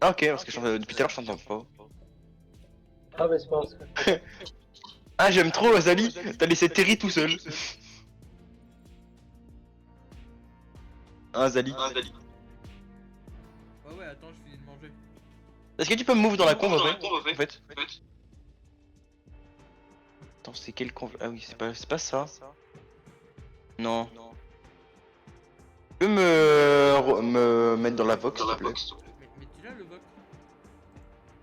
Ah ok, parce que depuis tout à l'heure je t'entends pas. Ah bah c'est pas grave. Ah j'aime trop Azali, t'as laissé Terry tout seul. Ah Azali. Ouais, attends, je finis de manger. Est-ce que tu peux me move dans la combe en fait? Attends, c'est quel conve? Ah oui, c'est pas ça. Non. Tu peux me mettre dans la vox s'il te plaît? Mais tu l'as le voc?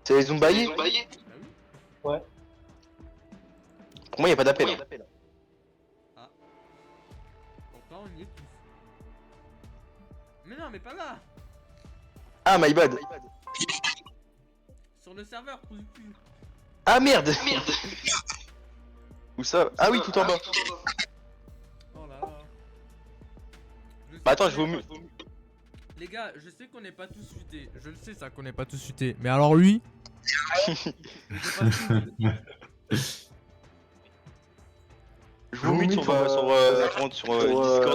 C'est les Zumbaye? Ah oui? Ouais. Pour moi, y a pas d'appel. Ah. Pourtant, on y est tous. Mais non, mais pas là! Ah, my bad. Sur le serveur, trou du cul. Ah merde. Où ça? Ah oui, tout en bas. Oh là là. Bah attends, je vais au mur. Les gars, je sais qu'on n'est pas tous futés. Je le sais ça qu'on n'est pas tous futés. Mais alors lui il était pas fou. Je vous mute sur Discord,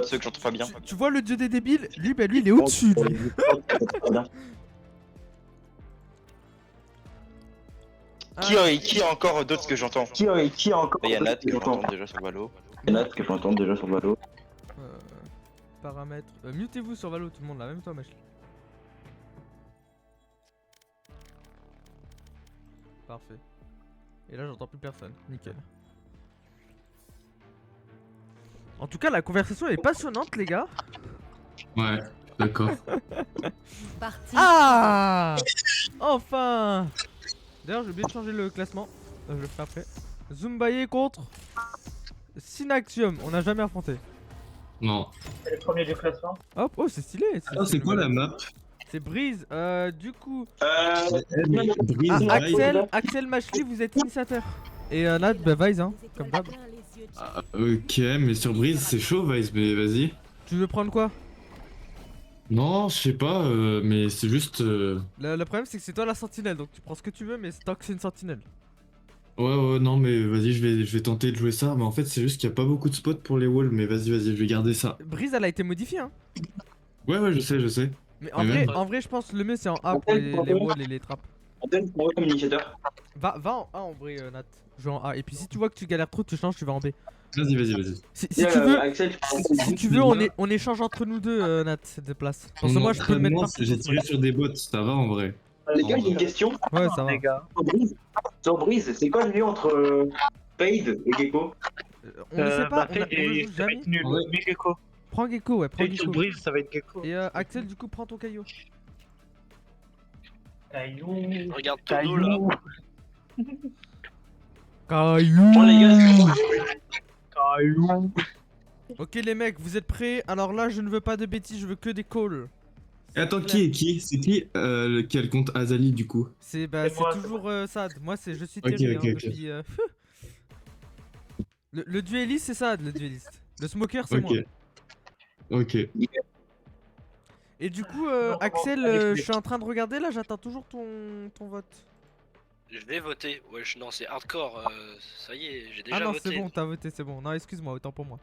ceux que j'entends pas bien. Tu vois le dieu des débiles? Lui, bah lui, il est au-dessus. Lui. Qui a encore d'autres que j'entends? Qui a encore Il y a Nat que j'entends déjà sur Valo. Paramètres. Mutez-vous sur Valo, tout le monde là, même toi, Mach. Parfait. Et là, j'entends plus personne. Nickel. En tout cas, la conversation est passionnante, les gars. Ouais, d'accord. Parti. Ah! Enfin! D'ailleurs, j'ai oublié de changer le classement. Je le ferai après. Zumbaye contre Synaxium. On n'a jamais affronté. Non. C'est le premier du classement. Hop, oh, c'est stylé. Ah, c'est quoi la map? C'est Breeze. Du coup, Brise, Axel Machli, vous êtes initiateur. Et Nat, bah, Vice, hein, comme d'hab. Ah, ok, mais sur Brise, c'est chaud, Vice, mais vas-y. Tu veux prendre quoi? Non, je sais pas, mais c'est juste. Le problème, c'est que c'est toi la sentinelle, donc tu prends ce que tu veux, mais tant que c'est une sentinelle. Ouais, non, mais vas-y, je vais tenter de jouer ça. Mais en fait, c'est juste qu'il y a pas beaucoup de spots pour les walls, mais vas-y, je vais garder ça. Breeze, elle a été modifiée, hein. Ouais, je sais. Mais Mais en vrai, je pense que le mieux, c'est en A pour les walls et les trappes. comme initiateur. Va en A en vrai, Nat. Joue en A. Et puis si tu vois que tu galères trop, tu changes, tu vas en B. Vas-y. Si tu veux, si tu veux, on échange entre nous deux, Nat, de place. Parce que moi, je peux le mettre partout. J'ai tiré sur des bots, ça va en vrai. Les gars, j'ai une question. Ouais, ça va. Les gars. Sur Breeze, c'est quoi le lien entre Fade et Gecko? On ne sait pas, Fade, on le joue ça va jamais. être nul. Ouais. Mais Gecko. Prends Gecko, ouais, prends Fade sur Gecko. Breeze, ça va être Gecko. Et Axel, du coup, prends ton caillou. Caillou. Regarde Tono là. Caillou. Bon, les gars, Caillou. Ok les mecs, vous êtes prêts? Alors là, je ne veux pas de bêtises, je veux que des calls. Et attends, qui est qui? C'est qui quel compte Azali du coup? C'est C'est moi, toujours Sad. Moi, je suis Ok, Terry ok, hein, ok. depuis. Le dueliste, c'est Sad, le dueliste. Le smoker, c'est moi. Ok. Et du coup, Non, Axel, allez, je suis en train de regarder là, j'attends toujours ton vote. Je vais voter. Wesh, non, c'est hardcore. Ça y est, j'ai déjà Ah non, voté. c'est bon, t'as voté, c'est bon. Non, excuse-moi, autant pour moi.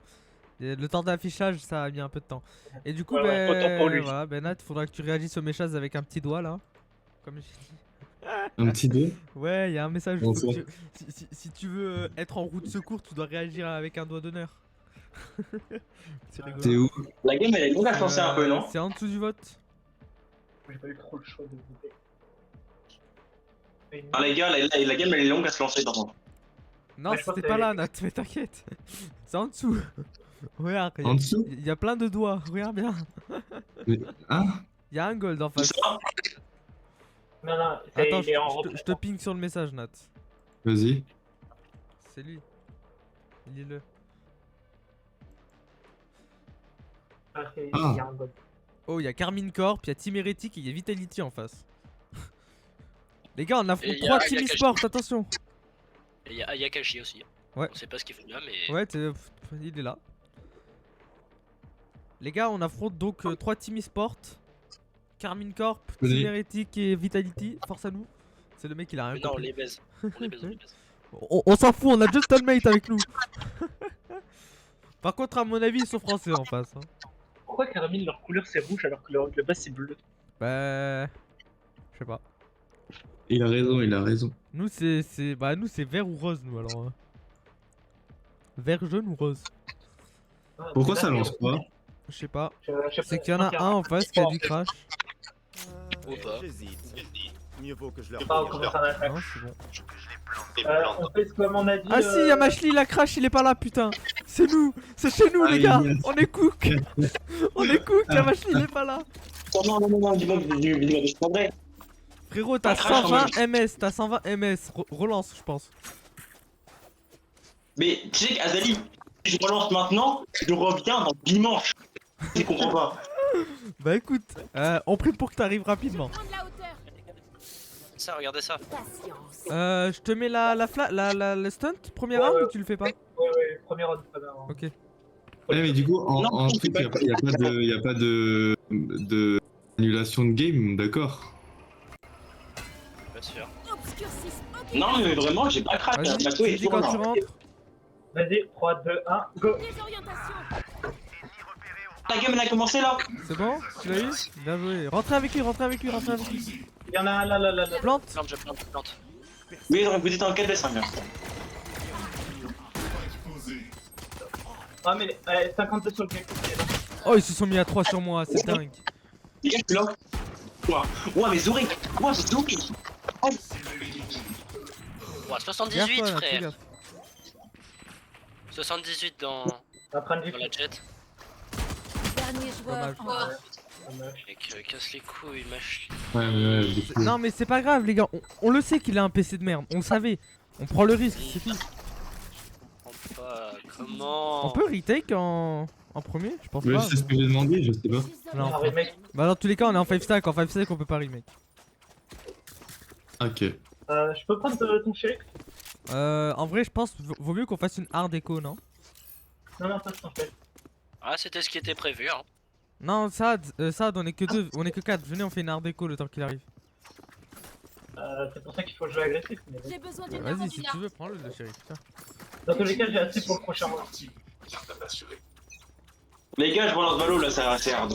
Et le temps d'affichage, ça a mis un peu de temps. Et du coup, Ouais, autant pour lui. voilà, Nat, faudra que tu réagisses au message avec un petit doigt là. Comme j'ai dit. Un petit dé? Ouais, il y a un message. Bon, faut que ça. si tu veux être en roue de secours, tu dois réagir avec un doigt d'honneur. C'est rigolo. T'es où? la game, elle est longue à se lancer un peu, non? C'est en dessous du vote. J'ai pas eu trop le choix de voter. Ah, les gars, la game, elle est longue à se lancer, par contre. Non, Ouais, je crois c'était que pas t'as- là, Nat, mais t'inquiète. C'est en dessous. Regarde, En dessous? il y a plein de doigts, regarde bien. Mais... Ah? Il y a un gold en face. Non, Attends, il est en je te ping sur le message, Nat. Vas-y. C'est lui. Lis-le. Il y a un god. Oh, il y a Carmine Corp, il y a Team Heretic et il y a Vitality en face. Les gars, on affronte Et il y a 3 Team Ayakashi. eSport, attention. Et il y a Ayakashi aussi. Ouais. On sait pas ce qu'il fait là, mais. Ouais, il est là. Les gars, on affronte donc 3 Team eSport. Carmine Corp, Team Oui. Heretic et Vitality. Force à nous. C'est le mec, il a rien Mais non, on compris. les baise. On les baise, on les baise. On s'en fout, on a juste Mate avec nous. Par contre, à mon avis, ils sont français en face. Hein. Pourquoi Caramine, leur couleur c'est rouge alors que le bas c'est bleu? Bah. Je sais pas. Il a raison, il a raison. Nous c'est bah nous c'est vert ou rose nous alors. Vert, jaune ou rose? Pourquoi ça lance pas? Je sais pas. Je sais C'est pas, qu'il y en a un en face qui a du crash. Ou pas. Mieux vaut que je Je leur sais pas comment ça va. Non c'est bon. On fait comme on a dit. Ah si y'a Mashli, la crash il est pas là putain. C'est nous, c'est chez nous les gars. On est cook. On est cook, y'a Mashli il est pas là. Non, dis-moi que je prendrai. Frérot t'as La crash, 120 ms, t'as 120 ms. Relance je pense. Mais tu sais qu'Azali, si je relance maintenant, je reviens dans dimanche. Je comprends pas. Bah écoute, on prie pour que t'arrives rapidement. Prendre la hauteur. Ça, regardez ça. Patience. Je te mets le stunt, première Ouais, arme ouais. ou tu le fais pas? Ouais, premier round, très bien. Ok. Ouais, mais du coup, Non, en je truc, sais y pas. a pas de annulation de game, d'accord? Bien sûr. Obscurcisme. Non, mais vraiment, j'ai pas craqué. Vas-y, Mato tu est me dis toujours quand tu là. rentres. Vas-y, 3, 2, 1, go. Désorientation. Ta game, elle a commencé là. C'est bon? Tu l'as eu? Bien joué. Rentrez avec lui, rentrez avec lui, rentrez avec lui. Il y en a un là. Plante. Plante, je plante, je plante. Oui, vous étiez en 4 des 5. Ah, mais 52 sur le game. Oh ils se sont mis à 3 sur moi, c'est dingue. Les gars, je suis là. Ouah, mais Zouri. Ouah, c'est Zouri. Ouah, Gaffe 78 toi là, fais frère. gaffe. 78 dans On va prendre du la jet. Dernier joueur Dommage. en Mec, casse les couilles, mâche. Ouais, du coup. Non mais c'est pas grave les gars, on le sait qu'il a un PC de merde, on le savait. On prend le risque, c'est tout. Je comprends pas. Comment On peut retake en premier? Je pense Ouais, pas. c'est ce que j'ai demandé, je sais pas. Non. un remake. Bah dans tous les cas on est en 5 stack, en 5 stack on peut pas remake. Ok. Je peux prendre ton shérif? En vrai je pense vaut mieux qu'on fasse une hard echo non? Non, pas ton shérif. Ah, c'était ce qui était prévu, hein. Non Sad, on est que 2, on est que 4, venez on fait une hard echo le temps qu'il arrive. C'est pour ça qu'il faut jouer agressif. Mais... J'ai besoin d'une arme Vas-y si du tu veux prends-le le shérif. Tiens. Dans tous les cas, j'ai assez pour le prochain round. Les gars, je relance Valo là, ça c'est hard.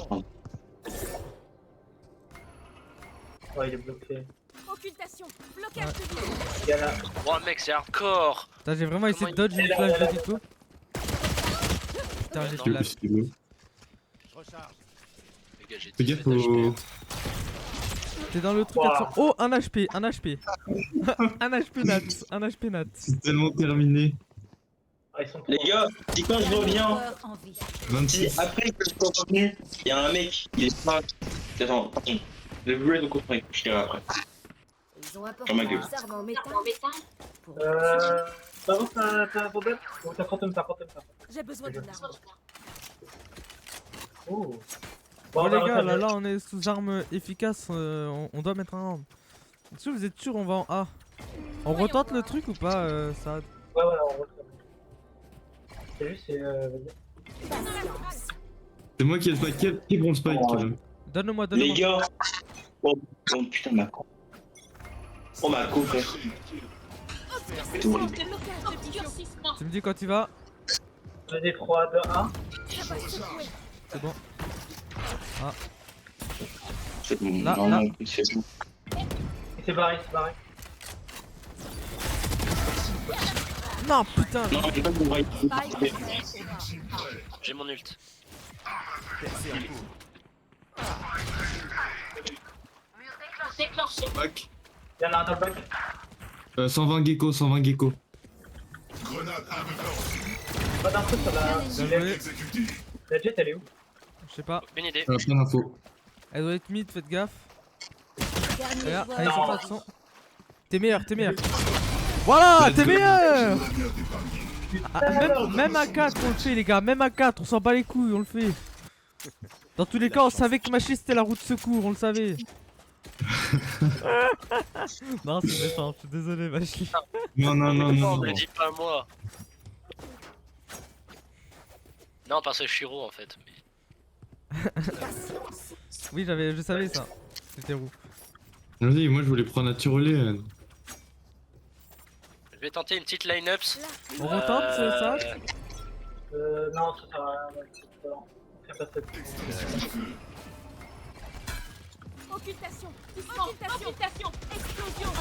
Ouais, il est bloqué. Occultation. Blocage de vie. Il y en a. Oh, mec, c'est hardcore. Putain j'ai vraiment essayé de dodge une flash de Dico. Putain j'ai Non, fait Je la... sais pas. Les gars, j'ai Fais 10 gaffe au. T'es dans le truc Wow. 400. Oh un HP, un HP. Un HP nat, un HP nat. C'est tellement terminé. Ah, ils sont Les trop. gars, si quand je Dernier reviens, joueur en vie. si 26. après que je sois revenu, il y a un mec, il est pas. Attends, pardon. Le bleu de couperet, je dirai après. Ils ont apporté Dans ma gueule. des armes en métal. Pour T'as bon, t'as Robert? Ou t'as Phantom, J'ai besoin d'une arme. Oh. Bon on les va gars, refaire là on est sous armes efficaces, on doit mettre un round. Est-ce que vous êtes sûr on va en A? On retente le truc ou pas Sad? Ouais, on refait. C'est juste, vas-y. Patience. C'est moi qui ai le spike. Qui prend le spike? Donne-moi, Les donne-moi. gars. Oh putain, ma co. Oh ma co, frère. C'est horrible. Tu me dis quand tu vas? Vas-y, 3, 2, 1. C'est bon. C'est bon, Là, non, là. non, c'est bon. Et c'est barré. Non putain! Non, j'ai pas de vrai. J'ai mon ult. Back. Il y en a un dans le bac. 120 gecko, 120 gecko. Pas d'un truc, ça va. Bien joué. La jet, elle est où? Je sais pas. Une idée. Pas d'infos. Elle doit être mid, faites gaffe. Dernier Regarde, joueur. allez, Non. sans façon. T'es meilleur. Voilà, Let's t'es go. meilleur! Ah, même à 4 on le fait les gars, même à 4 on s'en bat les couilles, on le fait. Dans tous les cas on savait que Machli c'était la roue de secours, on le savait. Non c'est méchant, je suis désolé Machli. Non, me le dis pas moi. Non, parce que je suis roux en fait. Mais... Oui je savais ça, c'était roux. Vas-y, moi je voulais prendre un tir au lait. Je vais tenter une petite line-ups. On retente ça? Non, ça sert à rien. On fait pas ça. Occultation. Occultation. Explosion.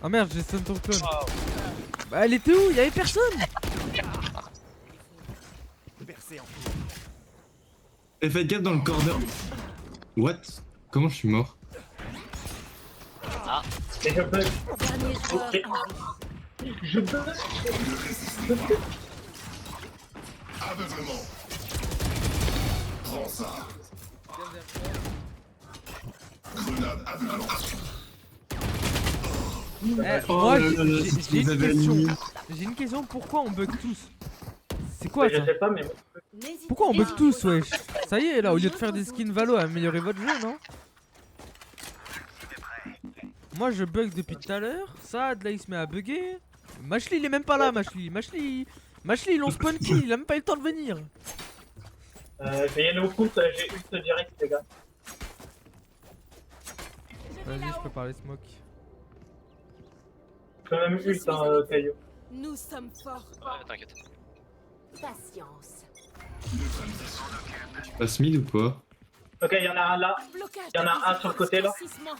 Ah merde, j'ai stun ton clone. Bah elle était où? Y'avait personne. Percé en Et faites gaffe dans le corner. What? Comment je suis mort? Et je bug. Dernier joueur Ok. en vie. Je bug. Moi là là, j'ai vous une avez question. mis- J'ai une question, pourquoi on bug tous? C'est quoi Je ça? sais pas, mais N'hésitez Pourquoi on pas. bug tous, wesh? Ça y est là, au lieu de faire des skins Valo, améliorez votre jeu, non? Moi je bug depuis tout à l'heure, Saad là il se met à bugger. Mashli il est même pas là, Mashli ils l'ont spawn kill, il a même pas eu le temps de venir. j'ai une occulte, j'ai ult direct, les gars. Vas-y, je prépare les smokes. Je peux même ult, Caillou. Nous sommes forts. Ouais, t'inquiète. Patience. Tu passes mid ou pas? Ok, il y en a un là. Blocage. Il y en a un sur le côté, là. Durcissement.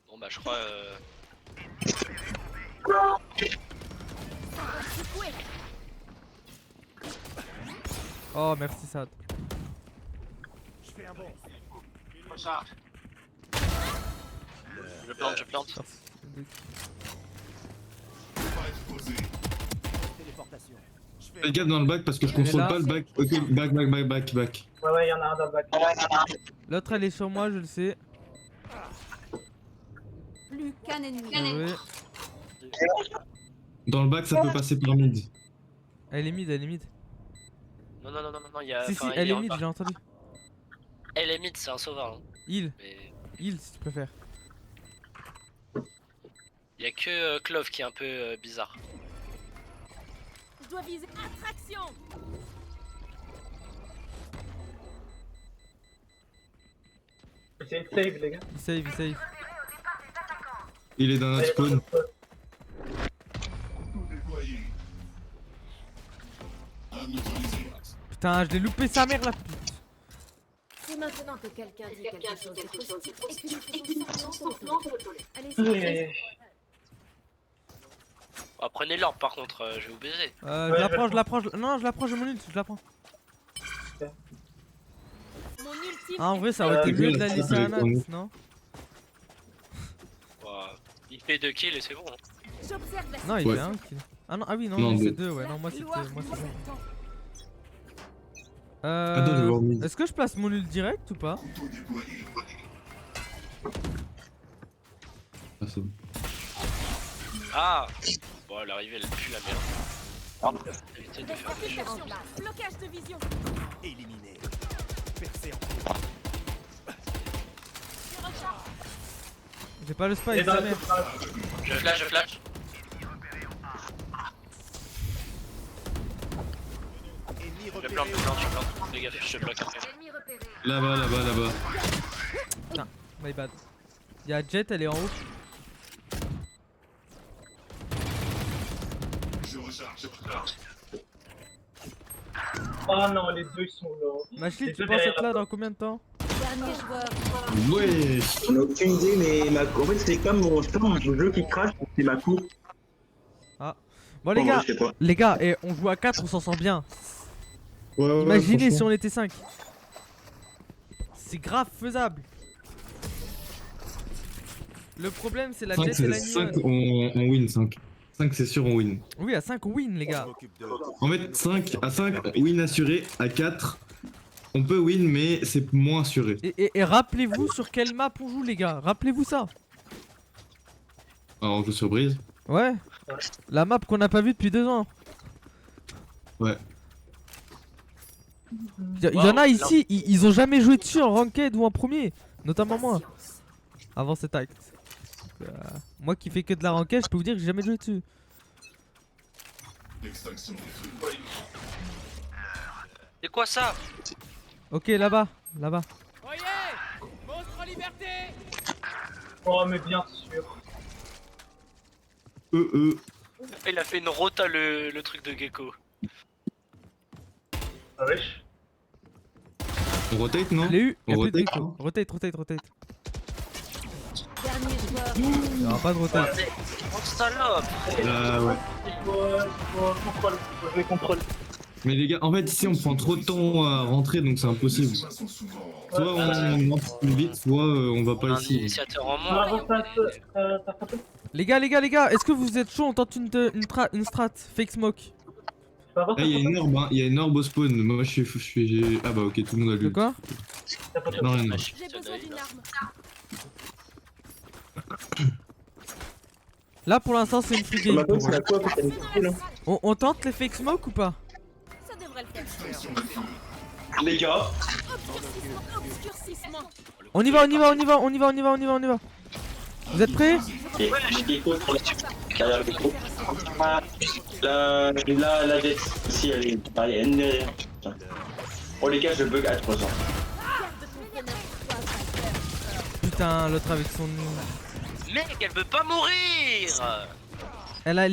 Bon bah je crois... Secoué. Oh merci Saad. Je fais un bond. Je plante. Téléportation. Je fais Faites gaffe dans le back parce que je contrôle là. pas le back. Ok, back. Ouais, il y en a un dans le bac. L'autre elle est sur moi, je le sais. Plus qu'un ennemi. Bien joué. Dans le back, ça peut passer par mid. Elle est mid, Non, il y a... Si, enfin, elle il est mid, j'ai entendu. Elle est mid, c'est un sauveur. Hein. Heal, Mais si tu préfères. il y a que Clove qui est un peu bizarre. Je dois viser. Attraction. C'est une save, les gars. Il save. Il est dans notre spawn. Putain, je l'ai loupé sa mère la pute. C'est maintenant que quelqu'un dit quelque chose de positif et que nous faisons semblant de le tolérer. Aïe, Allez-y. aïe, aïe. Oh, prenez l'orbe par contre, je vais vous baiser. Je la prends. Non, je la prends, j'ai mon ult, je la prends. Mon ultime. Ah, en vrai, ça aurait été mieux de la laisser à Nat, Ouais. non? Ouah, il fait 2 kills et c'est bon. Hein. J'observe la Non, il Ouais. fait un kill. Ah non, ah oui, non, Non, lui, c'est deux. deux, ouais. Non, moi c'est gloire moi c'est nous bon. attend. Attends, je vais voir mid. Est-ce que je place mon ult direct ou pas? Ah, c'est bon. Ah bon, l'arrivée elle pue la merde. Évitez de faire des choses. Occultation. Blocage de vision. éliminé. Percé en J'ai pas le Et spike, dans sa la mère. surface. Je flash. ennemi Je repéré. plante. Fais gaffe, je te bloque après. Ennemi repéré. Là-bas. My bad. Y'a Jet, elle est en haut. Oh non, les deux ils sont là. Machli, Les tu deux penses derrière être là la dans combien de temps? Dernier joueur. Ouais. On a aucune idée, mais en fait, c'est comme mon jeu qui crache, c'est ma coupe. Bon, les Bon, gars, je sais pas. on joue à 4, on s'en sort bien. Ouais, Imaginez si franchement. on était 5. C'est grave faisable. Le problème, c'est la 5, Jet et la c'est 5, Neon. on win 5. 5 c'est sûr, on win. Oui, à 5, on win, les Je gars. m'occupe de. En fait, 5 à 5, win assuré. À 4, on peut win, mais c'est moins assuré. Et rappelez-vous sur quelle map on joue, les gars. Rappelez-vous ça. Alors, on joue sur Brise. Ouais. La map qu'on n'a pas vue depuis 2 ans. Ouais. Il y en a ici, ils ont jamais joué dessus en ranked ou en premier. Notamment moi, Patience. avant cet acte. Moi qui fais que de la ranked, je peux vous dire que j'ai jamais joué dessus. C'est quoi ça? Ok, là-bas. Oh, mais bien sûr. Il a fait une rota le truc de Gecko. Ah wesh. On rotate, non? Je l'ai eu. Y'a On plus de rotate, gecko. non? Rotate. Dernier joueur. Il y aura pas de rotate. Oh salope. Ouais. Faut jouer contrôle. Mais les gars, en fait, ici, on prend trop de temps à rentrer, donc c'est impossible. Soit on rentre plus vite, soit on va pas Un ici. initiateur en Ah, moins. t'as frappé? Les gars, est-ce que vous êtes chaud? On tente une strat. Fake smoke. Tu peux avoir Ah, il y a une orbe, hein. Il y a une orbe au spawn. Moi, je suis. Ah bah, ok, tout le monde a De lu. quoi? ta photo? Non, non. J'ai besoin d'une arme. Là pour l'instant c'est une free game pour moi. quoi que t'as mis là? On tente les fake smoke ou pas? Ça devrait le faire. Les gars, Obscurcissement. On y va. Vous êtes prêts? j'ai des coups pour derrière les coups. La Jet aussi, elle est pareil, elle est derrière. Putain. Oh les gars, je bug à 3 ans. Putain, l'autre avec son... Mec, elle veut pas mourir. Elle a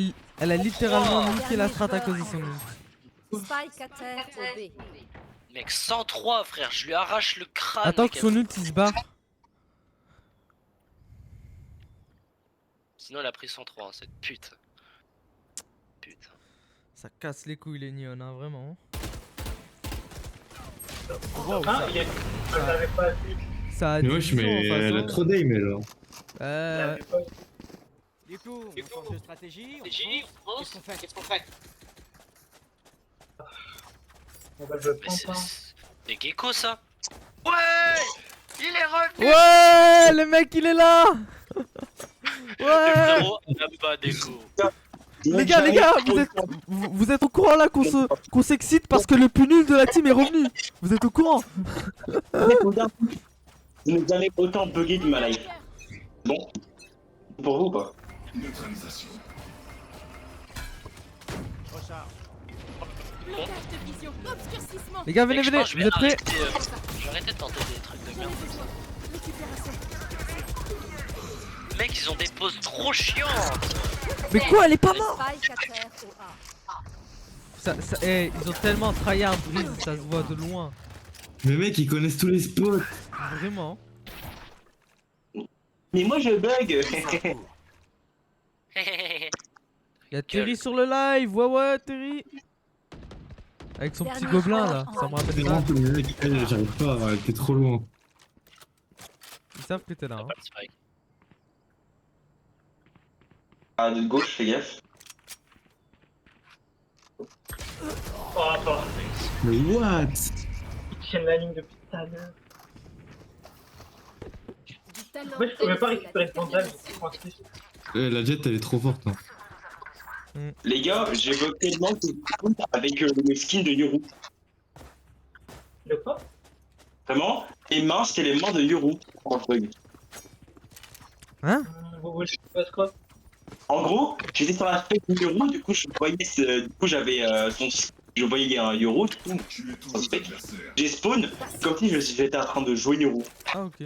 littéralement niqué la strat à cause de son ult. Spike à terre au B. Mec, 103 frère, je lui arrache le crâne. Attends mec, que son ult il se barre. Sinon elle a pris 103 hein, cette pute. Putain. Ça casse les couilles les neons, hein, vraiment. Ah, il y a... Je l'avais pas vu. Ça a Mais des wesh, visions, mais en elle a face, trop d'aim, elle, là. Je l'avais pas vu. Du coup, on change de stratégie. Qu'est-ce qu'on fait? Bon bah je Mais prends pas. c'est gecko ça. Ouais. Il est revenu. Ouais, le mec il est là. Le Ouais. frérot n'a pas d'écho. Les gars, vous êtes au courant là qu'on s'excite parce que le plus nul de la team est revenu. Vous êtes au courant? Je n'ai jamais autant bugué de ma life. Bon, pour vous pas. Recharge. Blocage de vision. Obscurcissement. Les gars, Mec, venez, je pense que je vais vous êtes prêts? arrêter, je vais arrêter de tenter des trucs de merde. Récupération. Mec, ils ont des poses trop chiantes. Mais quoi, elle est pas morte? Spike à terre au A. Ils ont tellement tryhard Breeze, ça se voit de loin. Mais mec, ils connaissent tous les spots. Vraiment. Mais moi je bug. Y'a Terry sur le live, ouais Terry. Avec son petit Dernier gobelin joueur là, en ça me ligne. rappelle C'est ça. vraiment que les mecs, elle, j'arrive pas, elle était trop loin. Ils savent que t'es là. Hein. Pas de spike. Ah, de gauche, fais gaffe. Oh attends, Mais what? ils tiennent la ligne depuis tout à l'heure. Du talent. Moi je pouvais pas récupérer le bandage, j'étais coincé. La jet, elle est trop forte. Hein. Les gars, j'ai bug tellement que avec le skin de Yoru. Le quoi? Vraiment, les mains, c'était les mains de Yoru. En bug. Hein? Vous voulez que je fasse quoi? En gros, j'étais sur la fête de Yoru, du coup, je voyais du coup, j'avais je voyais un Yoru, du coup, sans spec. J'ai spawn, comme si j'étais en train de jouer Yoru. Ah ok.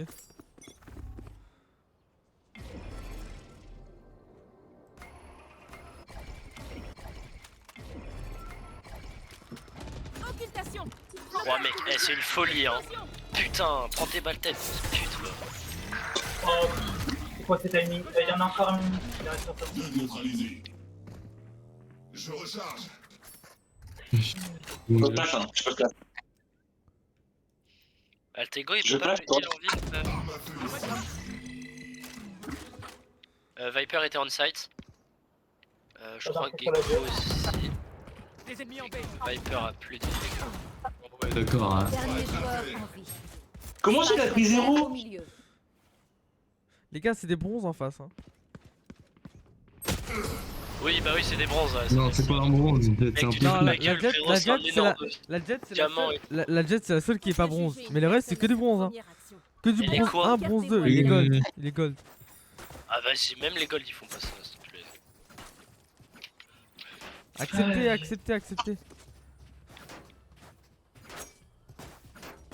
Occultation. Ouais mec, c'est une folie hein. Putain, prends tes balles tête, putain. Oh, c'est quoi ces timings? Il y en a encore un minute, il reste encore un minute. Je recharge. Je peux pas, je peux pas. Altego il Je peut pas flash, me dire en ville. Viper était on site. Je crois que Gecko aussi. Des ennemis en B. Viper a plus de dégâts. Ouais, d'accord. Hein. Dernier joueur en vie. Comment j'ai la pris Spike à terre 0? au milieu. Les gars, c'est des bronzes en face. Hein. Oui bah oui c'est des bronzes. Ouais, Non, c'est pas un bronze, c'est un Mec, peu. Non, la la gueule, jet, frérot, la c'est un jet, c'est énorme la jet, c'est diamant. la jet, c'est la seule qui est pas bronze. Mais le reste, c'est que du bronze. Hein. Première action. Que du Elle est bronze quoi 1, bronze 2. Oui, Il est oui, gold. oui. Il est gold. Ah vas-y, même les golds ils font pas ça s'il te plaît. Acceptez, acceptez, acceptez. Je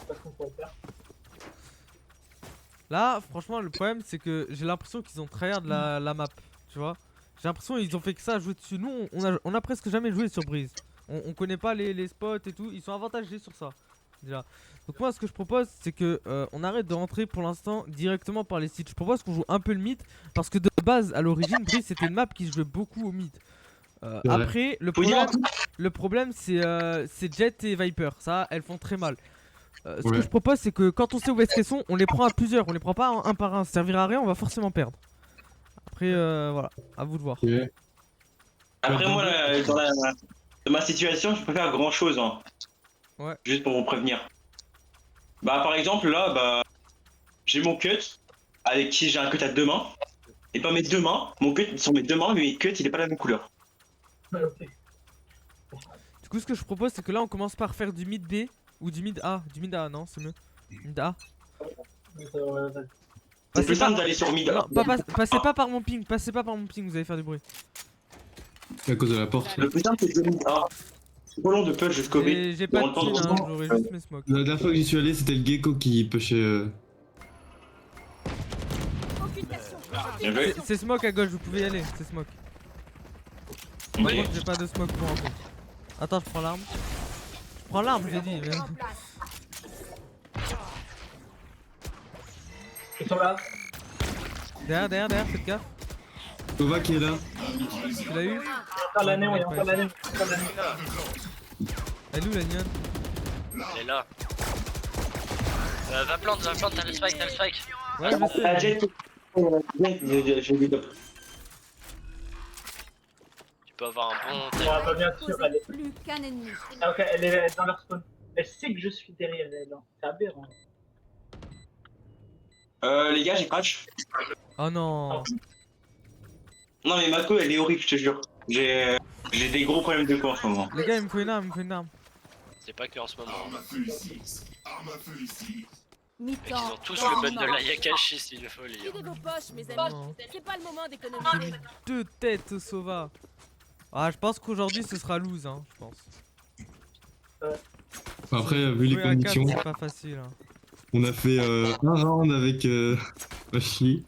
sais pas ce qu'on pourrait faire. Là, franchement, le problème, c'est que j'ai l'impression qu'ils ont tryhard la map. Tu vois? J'ai l'impression qu'ils ont fait que ça, jouer dessus. Nous, on a presque jamais joué sur Breeze. On connaît pas les spots et tout. Ils sont avantagés sur ça. déjà. Donc moi ce que je propose c'est que on arrête de rentrer pour l'instant directement par les sites. Je propose qu'on joue un peu le mid parce que de base à l'origine Breeze c'était une map qui jouait beaucoup au mid. C'est vrai. Après le problème c'est Jet et Viper, ça elles font très mal. Ce que Ouais. je propose c'est que quand on sait où est-ce qu'elles sont, on les prend à plusieurs, on les prend pas un par un, ça servira à rien, on va forcément perdre. Après voilà, à vous de voir. Ok. Après, moi, dans ma situation, je peux faire grand chose. Hein. Ouais. Juste pour vous prévenir. Bah, par exemple, là, bah, j'ai mon cut, avec qui j'ai un cut à 2 mains. Et pas mes 2 mains, mon cut sur mes 2 mains, mais mes cuts, il est pas la même couleur. Ouais, ok. Du coup ce que je propose c'est que là on commence par faire du mid B ou du mid A. Du mid A non c'est mieux. Mid A. Vas-y. C'est plus Passez simple pas- d'aller sur mid. Non, passez pas par mon ping, passez pas par mon ping, vous allez faire du bruit. À cause de la porte. Le plus simple, c'est de mid A. C'est trop long de push jusqu'au B. J'ai pas de Dans le ping, temps, hein, j'aurais juste mes smokes. La dernière fois que j'y suis allé, c'était le gecko qui pushait. Bien joué. C'est smoke à gauche, vous pouvez y aller, c'est smoke. Ok. Par contre, j'ai pas de smoke pour rentrer. Attends, je prends l'arme. Je prends l'arme, j'ai dit. mais- Ils sont là. Derrière, faites gaffe. Tova qui est là. Tu l'as eu? Encore l'année, on est encore l'année. Elle est où la nienne? Elle est là. Va plante, t'as le spike, Ouais, je sais. La jet, j'ai dit top. Tu peux avoir un bon Ah, bah, bien sûr, elle est. Plus qu'un ennemi. Ah, ok, elle est dans leur spawn. Elle sait que je suis derrière elle. Hein. C'est aberrant. Les gars, j'ai crash. Oh non. Non, mais Mako, elle est horrible, je te jure. J'ai des gros problèmes de corps en ce moment. Les gars, il me faut une arme, C'est pas que en ce moment. Mi-temps. Ils ont tous le bun de la Yakashi, c'est une folie. Videz vos poches, mes Non. amis. C'est pas le moment d'économiser. Deux têtes au Sova. Ah, je pense qu'aujourd'hui ce sera lose, hein, je pense. Après, vu les Jouer à 4, conditions, c'est pas facile. Hein. on a fait un round avec Machi.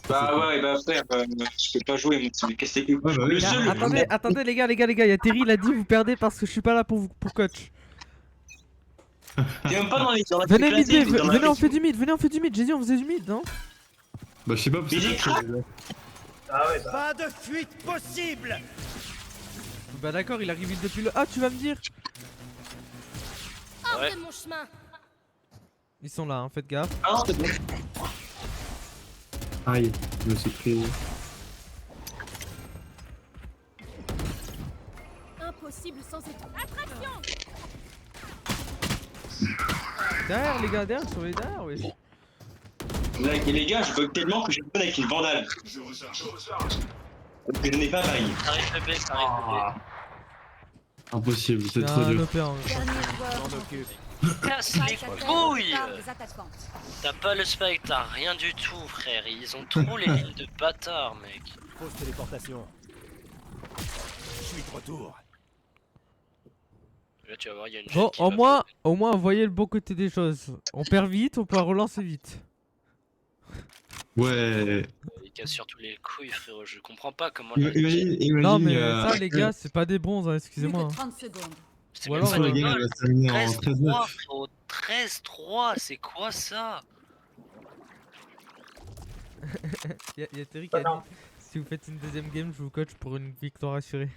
Bah ouais, bah frère, je peux pas jouer, moi, c'est qu'est-ce que c'est que. Ouais, bah oui. Le seul. Attendez les gars, il y a Terry, il a dit vous perdez parce que je suis pas là pour coach. T'es même pas dans les. Venez mid classés, B, t'es dans la venez on classe. fait du mid, j'ai dit on faisait du mid, non? Bah, je sais pas, parce Mais j'ai crack. Ah ouais, bah. Pas de fuite possible. Bah d'accord, il arrive depuis le... Ah, tu vas me dire? Hors Ouais. de mon chemin. Ils sont là, hein, faites gaffe. Ah non, c'est bon. Aïe, je me suis pris. Impossible sans étoile. Attraction. Derrière les gars, surveillez derrière, wesh. Là, les gars, je bug tellement que j'ai le avec une vandale. Je n'ai pas bail. T'arrives le B, t'arrives Impossible, c'est Il y a trop un dur. OP, hein. Dernier joueur. M'en occupe. le B. Casse les couilles. Des attaquants. T'as pas le spike, t'as rien du tout, frère. Ils ont trop les villes de bâtards, mec. Fausse téléportation. Je suis de retour. Là, tu vas voir, il y a une Bon, jeune qui va au moins, voyez le bon côté des choses. On perd vite, on peut relancer vite. Ouais. Il casse surtout les couilles, frérot. Je comprends pas comment. Imagine, Non mais ça les gars, c'est pas des bronzes, hein, Plus excusez-moi. que hein. 30 secondes. C'est Ou même alors, pas la des game elle goals. va se terminer en 13-3, 13-9. frérot. 13-3, c'est quoi ça? Y a Terry qui a Bah non. dit si vous faites une deuxième game, je vous coach pour une victoire assurée.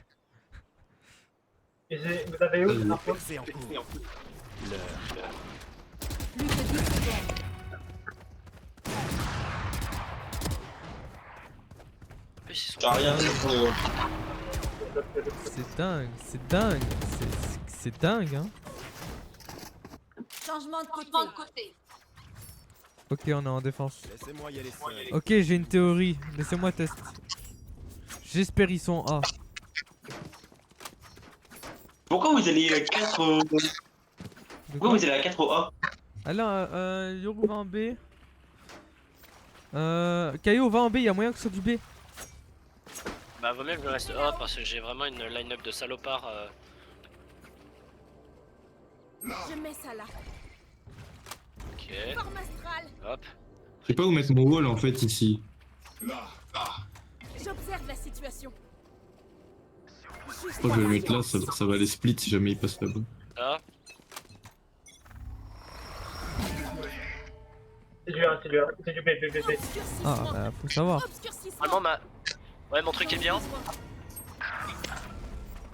Et vous avez où les infos? C'est en cours. L'heure. Plus que 10 secondes. En plus, ils sont. T'as rien. C'est dingue, c'est dingue hein. Changement de côté. Ok, on est en défense. Laissez-moi y aller seul. Ok, j'ai une théorie, laissez-moi test. J'espère ils sont A. Pourquoi vous allez 4 au. De Pourquoi quoi vous allez à 4 au A? Alors, Yoru va en B. Kaio va en B, y'a moyen que ce soit du B. Bah, vaut mieux que je reste A parce que j'ai vraiment une line-up de salopards. Je mets ça là. Ok, Forme astrale. hop. Je sais pas où mettre mon wall en fait ici. J'observe la situation. Je crois que je vais le mettre là, ça va les split si jamais il passe là-bas. Là. C'est du A, c'est du A, c'est du B, B, B, B. Ah, bah, faut savoir. Vraiment, ouais, mon truc est bien.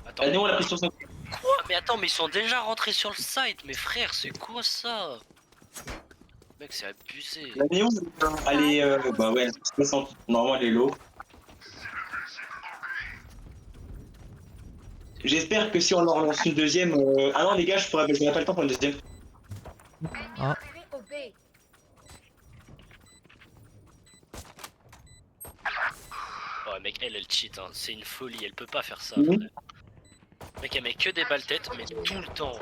Attends. La Néon, elle a pris sur son. Quoi? Mais attends, mais ils sont déjà rentrés sur le site. Mais frère, c'est quoi ça? Mec, c'est abusé. La Néon, elle est. Bah ouais, elle est 60. Normalement, elle est low. J'espère que si on leur lance une deuxième. Ah non, les gars, je n'aurai pas le temps pour une deuxième. Ah. Au B. Ouais, mec, elle cheat, hein. C'est une folie, elle peut pas faire ça. Oui. frère. Mec, elle met que des balles tête, mais tout le temps.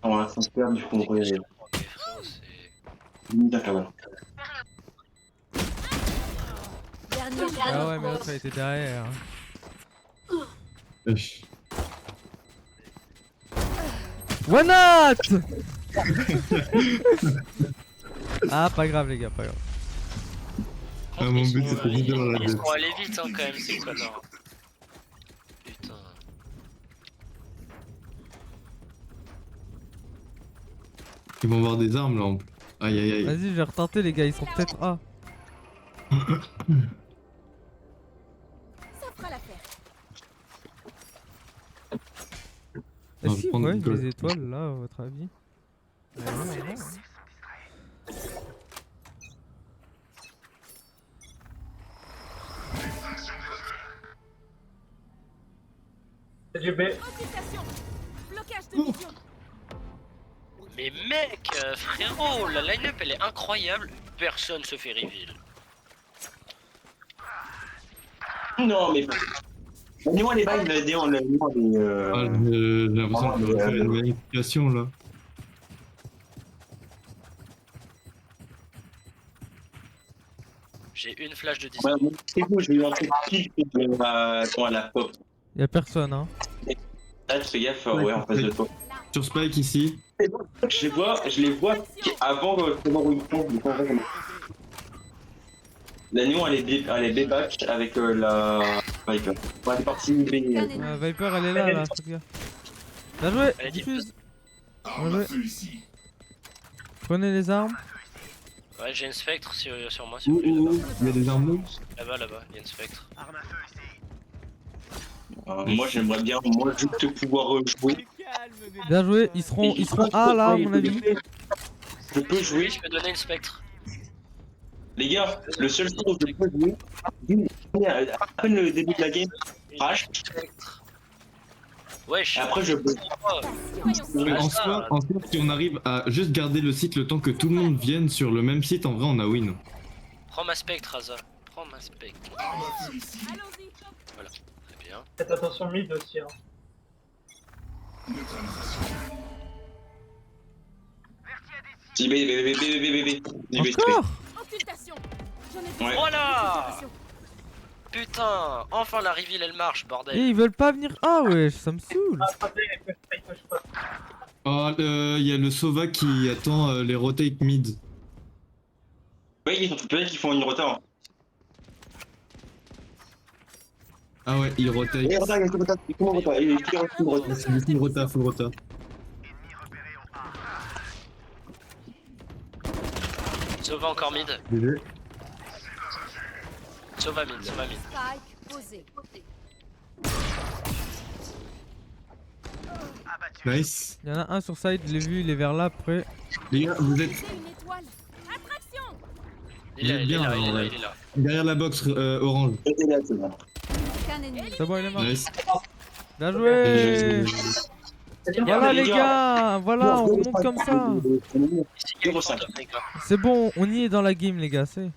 Ah ouais, ça se perd du coup, on peut y aller. Ok, frérot, c'est. D'accord. Ah ouais, mais l'autre, elle était derrière. Wesh. One not. Ah, pas grave, les gars, pas grave. Ah, mon Ils but, sont, c'était juste d'avoir la ils tête. sont allés vite, hein, quand même, ces connards. Putain. Ils vont avoir des armes là en plus. Aïe aïe aïe. Vas-y, je vais retenter, les gars, ils sont peut-être A. Ça fera l'affaire. Ah, On va si, prendre ouais, une colle. les étoiles, là, à votre avis. Non. C'est du B. Occultation. Blocage de vision. Mais mec, frérot, la line-up elle est incroyable. Personne se fait reveal. Non, mais. La Néon, elle est bas, la Néon, elle est. Ah, j'ai l'impression qu'on va faire une vérification là. J'ai une flash de 10. Ouais, bon, c'est bon, je vais lui montrer pile à la pop. Y'a personne, hein. Là, tu fais gaffe, ouais, en face de toi. Sur Spike ici. Je les vois avant de savoir où ils sont. La Néon, elle est B-back avec la Viper. Ouais, elle est partie B. Viper, elle est là, là, faites gaffe. Bien joué, Elle est diffuse. Bien joué. Prenez les armes. Ouais, j'ai une spectre sur moi si vous Ouh voulez. ouh ouh, il y a des armes. Là-bas, il y a une spectre. Moi, j'aimerais bien, moi, juste pouvoir jouer. Bien joué, ils seront A là, à mon avis. Je peux jouer. Oui, je peux donner une spectre. Les gars, le seul tour où je peux jouer, à peine le début de la game, crash, Wesh. et après je peux. En soi, si on arrive à juste garder le site le temps que tout le monde vienne sur le même site, en vrai on a win. Prends ma spectre, Aza. Prends ma spectre. Allons-y. Voilà, très bien. Faites attention mid aussi. Hein. Si, B. Encore. Occultation. J'en ai Ouais. Voilà. Putain, enfin la reveal elle marche, Et bordel. ils veulent pas venir A, wesh, ça me saoule. Ah, attendez, il push pas. Oh, il y a le Sova qui attend les rotate mid. Ouais, ils sont peut-être qu'ils font une rota. Ah ouais, il rotate. Et regarde, il faut une rota. Il faut une rota. C'est du full rota, full rota. Sova encore mid. GG. Sova mid. Spike posé. Nice. Il y en a un sur side, je l'ai vu, il est vers là après. Les gars, vous êtes C'est une étoile. Attraction. Il est bien, là, alors, ouais. il est là. derrière la box orange. Aucun ennemi. C'est bon, il est mort. Nice. Bien joué. Voilà les gars, voilà, on remonte comme ça. Ici, il y a une fantôme, les gars. C'est bon, on y est dans la game les gars, c'est.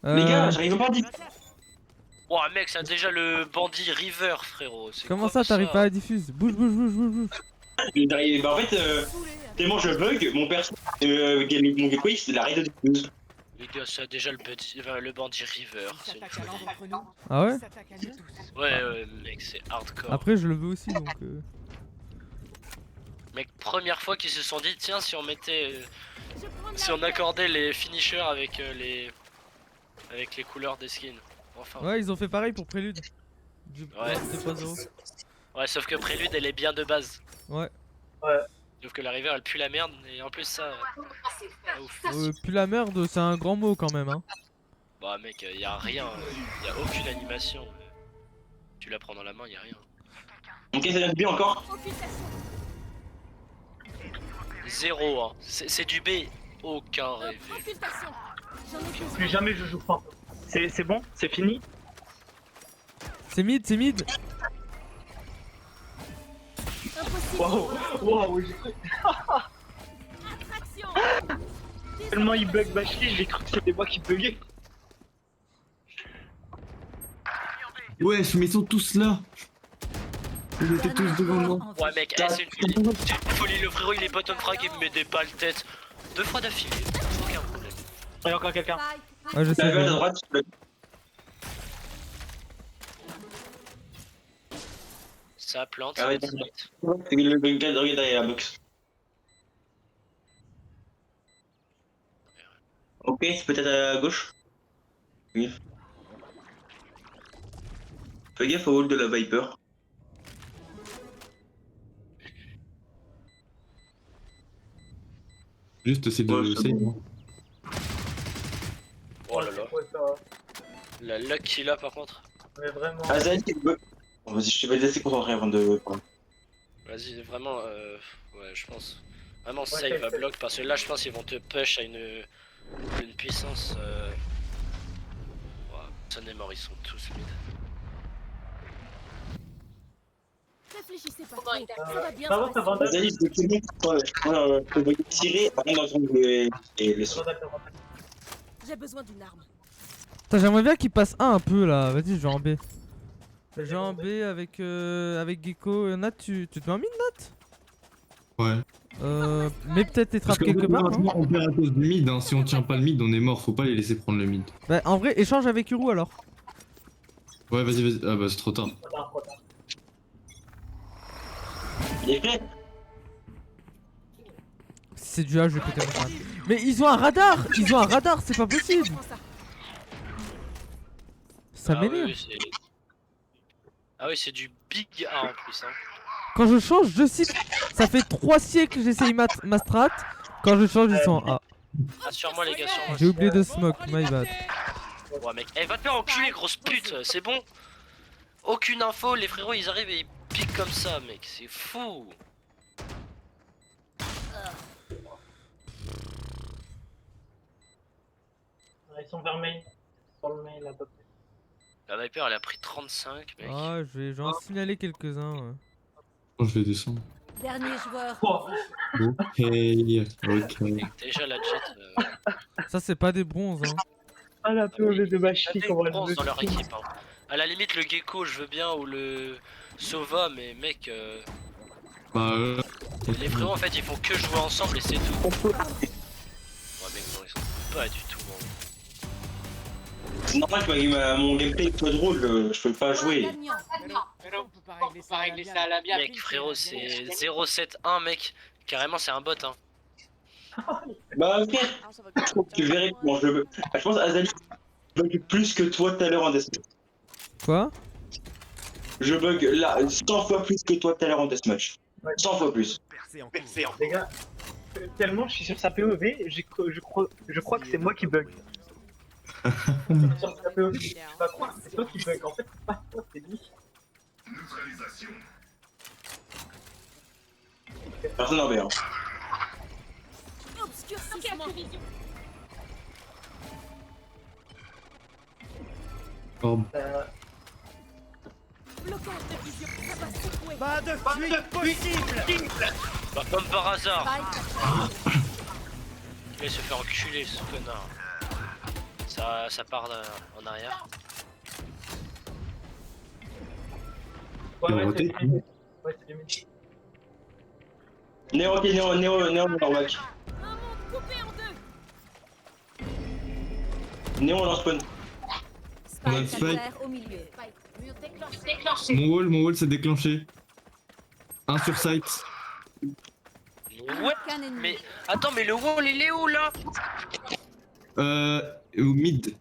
Les gars, j'arrive pas à dire. Oh mec, ça a déjà le bandit River, frérot. C'est Comment quoi ça t'arrives pas à diffuse? Bouge. Bah en fait, tellement je bug, mon perso, mon gateway, c'est la raid de diffuse. Les gars, ça a déjà le bandit River. C'est une S'attaque à folie. l'un d'entre nous. Ah ouais? S'attaque à nous tous. Ouais, mec, c'est hardcore. Après je le veux aussi donc. Mec, première fois qu'ils se sont dit, tiens, si on mettait. Je prends de Si la on accordait les finishers avec les couleurs des skins. Enfin. Ouais, ils ont fait pareil pour Prélude. Ouais. C'est pas zéro. Ouais, sauf que Prélude, elle est bien de base. Ouais. Ouais. Sauf que la rivière elle pue la merde et en plus ça. Ouf. Puis la merde, c'est un grand mot quand même, hein. Bah mec, y a rien, y a aucune animation. Tu la prends dans la main, y a rien. Ok, ça vient de B encore. Zéro, hein. C'est du B, aucun rêve. Plus jamais je joue fantôme. C'est bon? C'est fini? C'est mid, c'est mid. Waouh! Waouh! Tellement il bug Bashli, j'ai cru que c'était moi qui buguais. Wesh, mais ils sont tous là. Ils étaient tous devant moi. Ouais mec, c'est une folie. C'est une folie, le frérot il est bottom frag, il me met des balles tête 2 fois d'affilée, aucun problème. Il y a encore quelqu'un. Ouais, je sais. La gueule à droite. Ça plante, Ah ouais, ça d'accord. Le gars derrière la box. Ok, c'est peut-être à gauche. Oui. Fais gaffe au hall de la Viper. Juste, c'est de. Ouais, c'est- Oh là là. C'est quoi, ça? La luck qu'il a par contre. Mais vraiment. Azali, c'est bug. Bon, vas-y, je vais te laisser concentrer avant de. Vas-y, vraiment, ouais, je pense. Vraiment, Ouais, save à c'est- bloc parce que là, je pense qu'ils vont te push à une puissance. Son est mort, ils sont tous mid. Réfléchissez pas trop, ça va bien Ça se va, ça va, passer. Azali, je vais te tirer avant d'entendre le son. J'ai besoin d'une arme. Putain, j'aimerais bien qu'il passe un peu là. Vas-y, je vais en B. Je vais en B avec, avec Gecko. Nat, tu te mets en mid, Nat? Ouais. Mais peut-être les Parce trappes que quelque part, non? on perd à cause du mid. Hein. Si on tient pas le mid, on est mort. Faut pas les laisser prendre le mid. Bah, en vrai, échange avec Uru alors. Ouais, vas-y, vas-y. Ah bah, c'est trop tard. Il est prêt? Si c'est du A, je vais péter mon crâne. Mais ils ont un radar! Ils ont un radar, c'est pas possible! Ça Ah oui, m'énerve. oui, ah oui, c'est du big A en plus. Hein. Quand je change, je cite. Ça fait 3 siècles que j'essaye ma strat. Quand je change, ils sont en A. Ah, sur moi, les gars, sur moi. J'ai oublié de smoke, my bad. Ouais, mec, va te faire enculer, grosse pute, c'est bon? Aucune info, les frérots ils arrivent et ils piquent comme ça, mec, c'est fou! Ils sont vers main. Sur le main là, peu près. La Viper elle a pris 35, mec. Ah, je vais en signaler quelques-uns. Ouais. Oh, je vais descendre. Dernier joueur. Oh, Ok. Ok. Déjà la jet. Ça, c'est pas des bronzes, hein. ah la POV de Il y a Bashli, des comment elle bronzes veut. dans leur équipe. Hein. À la limite, le Gecko je veux bien ou le Sova, mais mec, Bah, les frérots en fait ils font que jouer ensemble et c'est tout. Ouais, mec, non, ils sont pas du tout bons. C'est normal que mon gameplay soit drôle, je peux pas jouer. Gagnant. Mais non, on peut pas régler ça à la bien. Mec, frérot, c'est 0-7-1, mec. Carrément, c'est un bot, hein. Bah, ok. Je trouve que tu verrais comment je le veux. Je pense Azali bug plus que toi tout à l'heure en deathmatch. Quoi? Je bug là 100 fois plus que toi tout à l'heure en deathmatch. 100 fois plus. Les gars, tellement je suis sur sa POV, je crois que c'est moi qui bug. Sur sa POV, je sais pas quoi, c'est toi qui bug. En fait, c'est pas toi, c'est lui. Personne en verra. Obscurcissement. orbe. Blocage de vision. Ça va secouer. Pas de fuite possible. Bah, comme par hasard. Spike. Il se fait enculer, ce connard. Ça part en arrière. Ouais, ouais, roté. c'est du ouais, c'est du mid. Néo, ok, Néo, Normac. Un monde coupé en deux. Néo, on lance spawn. On a le Spike spike. à terre au milieu. Spike. Mur déclenché. Mon wall s'est déclenché. Un sur site. Ouais, Aucun ennemi. mais attends, mais le wall il est où là? Au mid.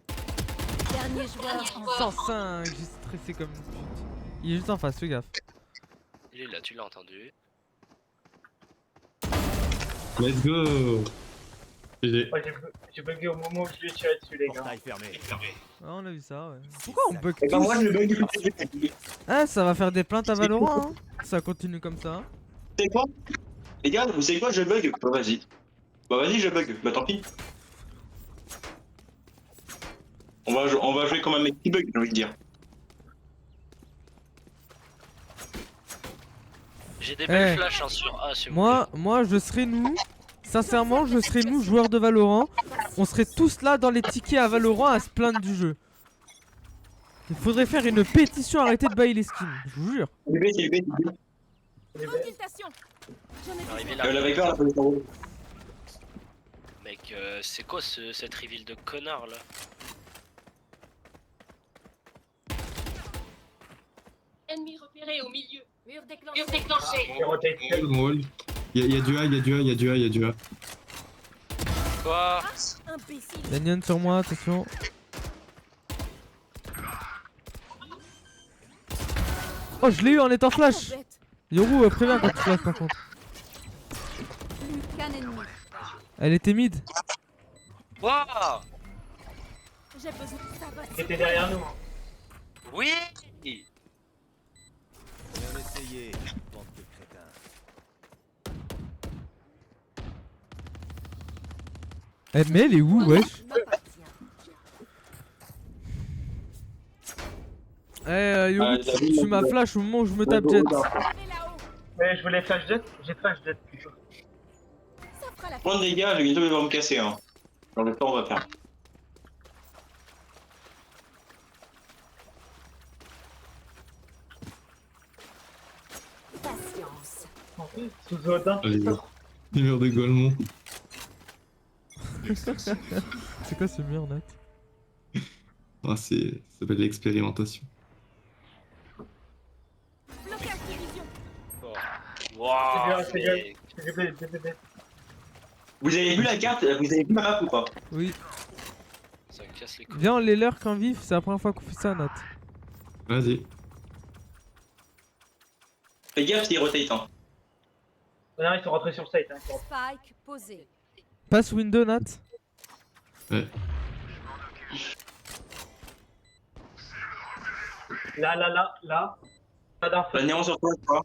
Dernier joueur en 105, j'ai stressé comme une pute. Il est juste en face, fais gaffe. Il est là, tu l'as entendu. Let's go. GG. Ouais, j'ai bugué au moment où je lui ai tiré dessus, les gars. Portail fermé. Ah, on a vu ça, ouais. Pourquoi on bug Et bah, moi, tous je le bug depuis le début. Ah, ça va faire des plaintes à Valorant, hein. Ça continue comme ça. Hein. Vous savez quoi? Les gars, vous savez quoi? Je bug. Bah, vas-y. Bah, vas-y, je bug. Bah, tant pis. On va jouer comme un mec qui bug, j'ai envie de dire. J'ai des belles Eh. flashs hein, sur A si vous Moi, je serais nous. Sincèrement, je serais nous, joueurs de Valorant. On serait tous là dans les tickets à Valorant à se plaindre du jeu. Il faudrait faire une pétition, arrêter de bailler les skins, je vous jure. C'est le c'est le Infiltration. J'en ai voulez. Arrivé besoin. là. La Viper, la police en haut. Mec, c'est quoi cette reveal de connard là? Ennemi repéré au milieu. Mur déclenché. J'ai roté. On wall. Y'a du A, y'a du A. Quoi? Imbécile. Y'a Nyan sur moi, attention. Oh, je l'ai eu en étant flash. Bête. Yoru, préviens quand tu flash par contre. Plus qu'un ennemi. Elle était mid. Wouah! J'ai besoin. Ça va. Il était derrière nous. Hein. Oui! Bien essayé, bande de crétins. Eh, mais elle est où, wesh? M'appartient. Eh, Yoru, t'as vu, tu m'as flash au moment où je me tape jet. Allez là-haut. Mais je voulais flash jet, j'ai flash jet plutôt. Ça fera la Prends des gars, je vais bientôt devoir me casser. Hein. Dans le temps, on va faire. patience. Sous Odin. Allez, go. Numéro de Golemont. C'est quoi ce mur, Nat? Ah, ça s'appelle l'expérimentation. Blocage de vision. Wouah! C'est bien, mec. c'est Vous avez vu la carte? Vous avez vu ma map ou pas? Oui. Ça casse les couilles. Viens, on les lurk en vif, c'est la première fois qu'on fait ça, Nat. Vas-y. Fais gaffe, c'est rotate. Hein. Non, ils sont rentrés sur le site. Hein. Spike posé. Passe window, Nat. Ouais. Là. Pas d'info. La néant sur toi, tu vois.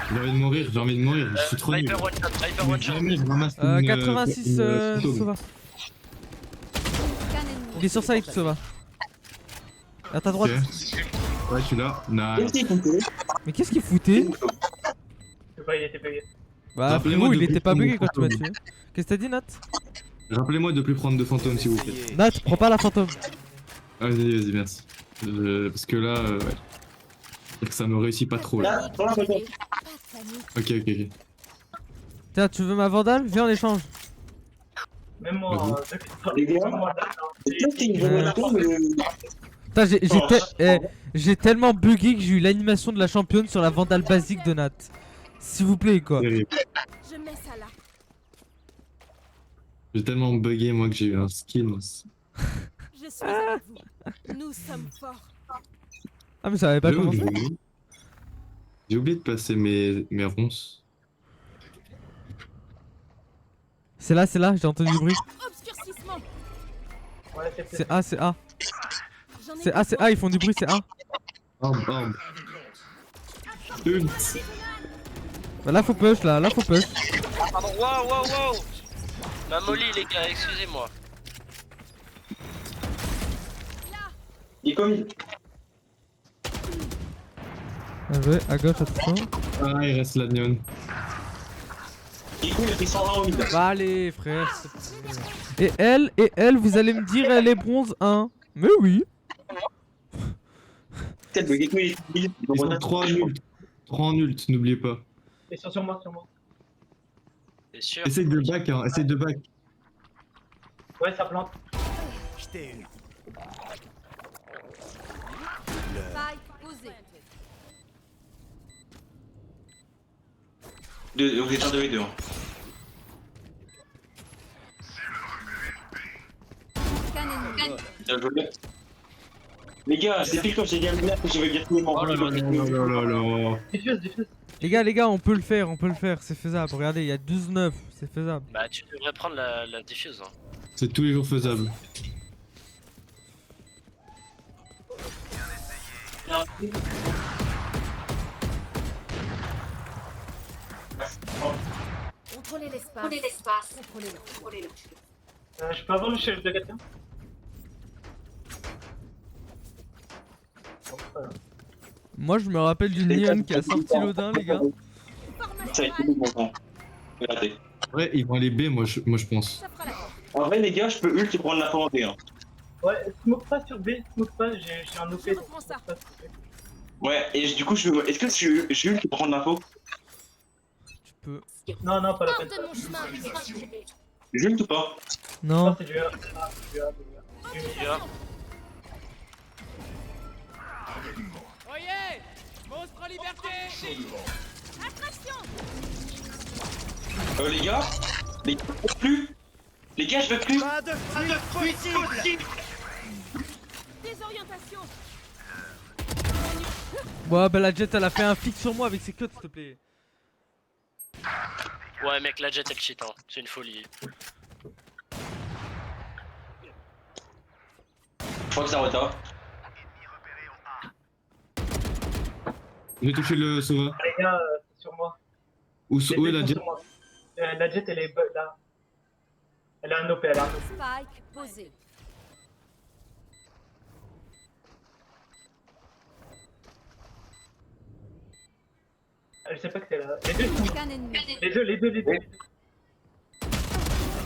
J'ai envie de mourir, je suis trop nul. Viper one shot, Viper one shot. Jamais je ramasse une, 86, fantôme. Sova. Qu'un ennemi. Il est sur site, Sova. À ta droite. Ok. Ouais, je suis là. Nice. Mais qu'est-ce qu'il foutait? Je sais pas, il était payé. Bah, Rappelez-moi frérot, de il était pas prendre bugué quand tu m'as fantôme. tué. Qu'est-ce que t'as dit, Nat? Rappelez-moi de plus prendre de fantômes s'il vous plaît. Nat, prends pas la fantôme. Vas-y, merci. Parce que là, ouais. C'est que ça me réussit pas trop là. Là, dans la photo. Pas de panique. Ok. Tiens, tu veux ma vandale? Viens, on échange. Même moi, Les gars, c'est une volonté, mais. Putain, j'ai tellement bugué que j'ai eu l'animation de la championne sur la vandale basique de Nat. S'il vous plaît, quoi. Terrible. Je mets ça là. J'ai tellement bugué moi que j'ai eu un skin. Je suis avec vous. Nous sommes forts. Ah, mais ça avait pas J'avoue que commencé? j'ai oublié de passer mes ronces. C'est là, j'ai entendu du bruit. Obscurcissement. Ouais, C'est A, c'est A. J'en ai C'est A, c'est A, ils font du bruit, c'est A. Bam. Une. Bah là, faut push, là faut push. Pardon, wow! Ma molly, les gars, excusez-moi. Il est commis. Bien joué, à gauche, attention. Ah, il reste la neon. Il est cool, il a pris 120 au mid. Bah allez, frère. Et elle, vous allez me dire, elle est bronze 1. Mais oui. Peut-être le Gekko, il est Ils sont 3 en ult, n'oubliez pas. Ils sont sur moi. C'est sûr. Essaye de back, hein, essaye de back. Ouais, ça plante. Jetez une. Spike posé. Vous êtes un 2v2. Hein. Qu'un ennemi. Bien joué. Les gars, c'est pile comme j'ai gagné que je vais gagner mon Oh là là. Oh là là là. Diffuse. Les gars, on peut le faire, c'est faisable. Regardez, il y a 12-9, c'est faisable. Bah tu devrais prendre la diffuse. Hein. C'est tous les jours faisable. Contrôlez l'espace. Contrôlez-le. Je peux avoir le chef de quelqu'un? Moi, je me rappelle d'une lionne qui a sorti l'Odin, les gars. Ça a été bon temps. Regardez. Ouais, ils vont aller B, moi je pense. Ça fera la force. En vrai, les gars, je peux ult et prendre la forêt. Hein. Ouais, smoke pas sur B, smoke pas, j'ai un OP. Je reprends ça. Ouais, et du coup, est-ce que je ult et prendre l'info? Tu peux. Non, pas la Hors peine. de mon chemin. J'ult ou pas? Non. C'est du A. C'est du A. Bien. Oyez, monstre liberté. Les gars, je veux plus. Les gars, je veux plus. Pas de fuite possible. Désorientation. Bon, bah la Jet, elle a fait un fixe sur moi avec ses cuts, s'il te plaît. Ouais mec, la Jet elle cheat, hein. C'est une folie. Je crois que ça retard. J'ai touché le Sova. Les gars, c'est sur moi. Où est la Jet? Sur moi. La Jet, elle est là. Elle a un OP, elle a un OP. Spike posé. Je sais pas que c'est là. Les deux, Aucun ennemi. les deux.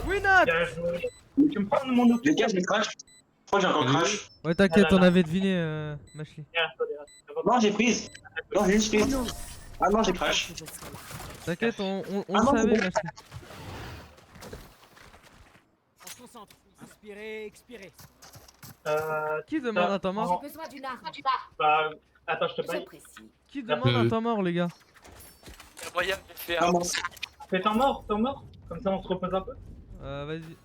Winat. Bien joué. Tu me prends mon OP? Les gars, je les crash. Je crois que j'ai encore crash. Ouais, t'inquiète, Ah là on là. avait deviné, Mashli. Viens, attendez, Non, j'ai prise. Non, j'ai juste prise. Ah non, j'ai crash. T'inquiète, on Ah non, savait, c'est bon. Mashli. On se concentre. Inspirez, expirez. Qui demande un temps mort? J'ai besoin d'une arme. Bah, attends, je te paye. J'apprécie. Qui demande un temps mort, les gars? Il y a moyen de faire. Ah, bon. Fais temps mort. Comme ça, on se repose un peu. Vas-y.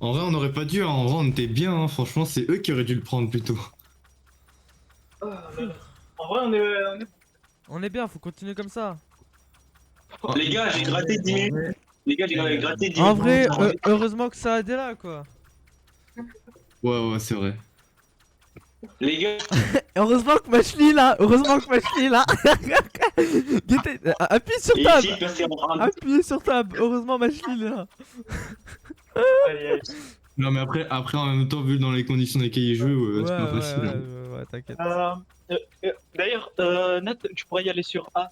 En vrai, on aurait pas dû, hein. En vrai, on était bien, hein. Franchement, c'est eux qui auraient dû le prendre plutôt. Oh là là. En vrai, on est... On est bien, faut continuer comme ça. Les gars, j'ai gratté 10 minutes. Les gars, j'ai gratté 10 minutes. En vrai, heureusement que ça a été là, quoi. Ouais, c'est vrai. Les gars, Heureusement que Mashli est là. Appuie sur et tab. ici, passé en 1. Appuyez sur tab. Heureusement Mashli est là. Aïe. Non, mais après, en même temps, vu dans les conditions dans lesquelles il joue, c'est pas facile. hein. Ouais, t'inquiète. D'ailleurs, Nat, tu pourrais y aller sur A.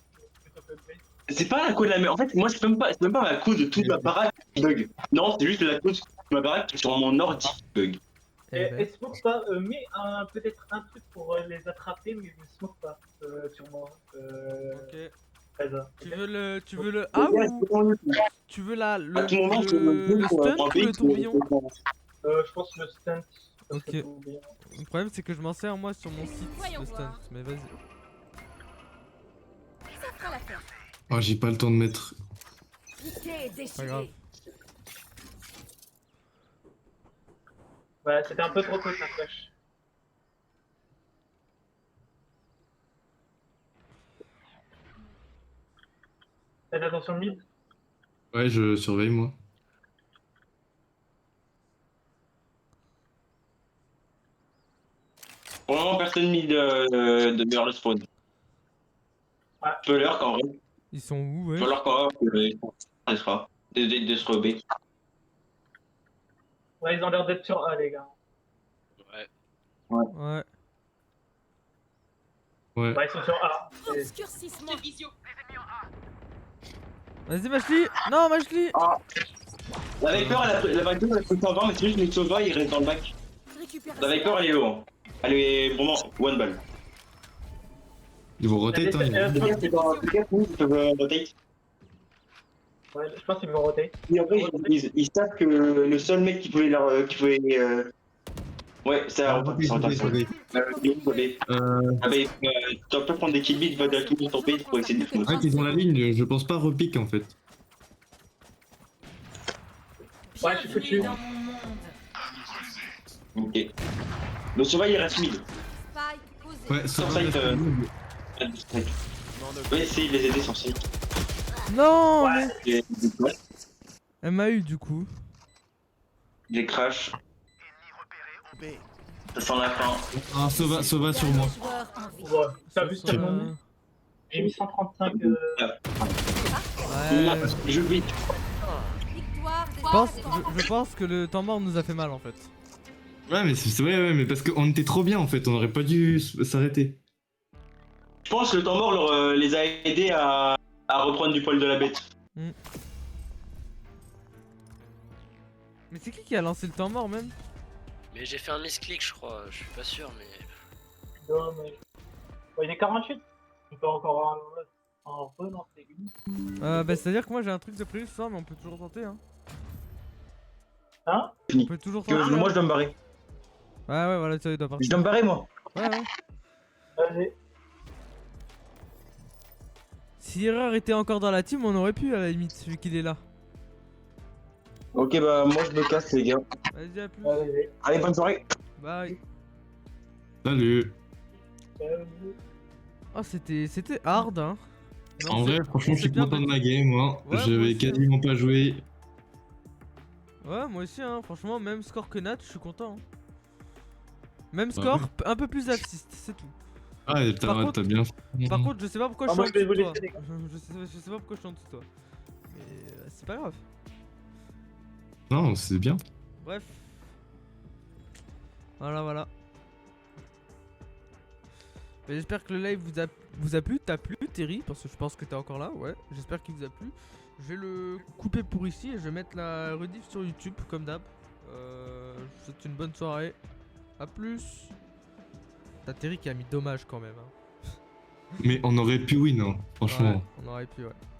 C'est pas la code de la mer. En fait, moi, c'est même pas la code de toute ma baraque qui bug. Non, c'est juste la code de ma baraque qui sur mon ordi qui bug. Eh ben. Et smoke pas, mets peut-être un truc pour les attraper, mais ne smoke pas sur moi. Ok. Reza. Tu veux le A ou tu veux À le tout moment, je le stun ou le tourbillon? Je pense le stunt. parce que Ok. tourbillon. Le problème c'est que je m'en sers moi sur mon site Voyons le stunt, voir. mais vas-y. Ça fera l'affaire. Oh, j'ai pas le temps de mettre. Piqué et Pas grave. déchiré. Ouais, c'était un peu trop tôt sa flash. Faites attention mid. Ouais, je surveille, moi. Pour le moment, personne mis de vers le spawn. Ouais. Peu l'heure qu'en vrai. Ils sont où ouais? Peu l'heure qu'en vrai, ce sera. De se reber. Ouais, ils ont l'air d'être sur A, les gars. Ouais. Ouais. Ouais. Ouais, ils sont sur A. Et- Obscurcissement. Vas-y Mashli. Non Mashli. La Viper, elle a pris 120, mais c'est juste une Sova, il reste dans le bac. La Viper, elle est haut. Hein. Elle est vraiment one ball. Ils vont rotate, hein. Les gars, c'est dans les gars, ils peuvent rotate. Ouais, je pense qu'ils vont roter. Et après, ils savent que le seul mec qui pouvait leur. Ouais, c'est Ah, un rotate, rotate. tu dois pas prendre des kills beats, va directement sur ton pays pour essayer de défendre. Ouais, qu'ils ont la ligne, je pense pas repique en fait. Ouais, je suis foutu. Dans mon monde. Ok. Le Sova, il reste mid. Spike posé. Ouais, ça Sur va. site, rester euh, ligne. vais essayer de les aider sur site. Non, Ouais. mais Ouais. elle m'a eu du coup. J'ai crash. Ça sent la fin. Ah, Sova sur moi. Dernier joueur en vie. Ouais, t'as vu Sur, tellement mis J'ai mis 135. Ouais. Je vis. Victoire des Je pense que le temps mort nous a fait mal en fait. Ouais, mais ouais, mais parce qu'on était trop bien en fait, on aurait pas dû s'arrêter. Je pense que le temps mort les a aidés à reprendre du poil de la bête. Mais c'est qui a lancé le temps mort même? Mais j'ai fait un misclick, je crois. Je suis pas sûr, mais. Non, mais... Ouais, il est 48. Tu peux encore en relancer une. Bah c'est à dire que moi j'ai un truc de prévu ce soir mais on peut toujours tenter hein. Hein? On peut toujours tenter. Moi je dois me barrer. Ouais voilà tu dois Je partir. dois me barrer moi. Ouais. Vas-y. Si Erreur était encore dans la team on aurait pu à la limite vu qu'il est là. Ok bah moi je me casse les gars. Vas-y à plus. Vas-y. Allez bonne soirée. Bye. Salut. Oh c'était hard hein. Non, En c'est- vrai, franchement, je suis c'est bien content de battu. ma game, moi. Ouais, moi J'avais aussi, hein. quasiment pas joué. Ouais moi aussi hein, franchement même score que Nat je suis content hein. Même Ouais. score, un peu plus d'assist, c'est tout. Ah, Par contre- t'as bien fait. Par contre je sais pas pourquoi je Ah, suis moi, en je vais dessous de vous toi. laisser, les gars. Je sais pas pourquoi je suis en dessous de toi. Mais c'est pas grave. Non, c'est bien. Bref. Voilà. Mais j'espère que le live vous a plu. T'as plu, Terry, parce que je pense que t'es encore là. Ouais, j'espère qu'il vous a plu. Je vais le couper pour ici et je vais mettre la rediff sur YouTube, comme d'hab. Je vous souhaite une bonne soirée. A plus. T'as Terry qui a mis dommage quand même. Hein. Mais on aurait pu win, hein, franchement. Ouais, on aurait pu, ouais.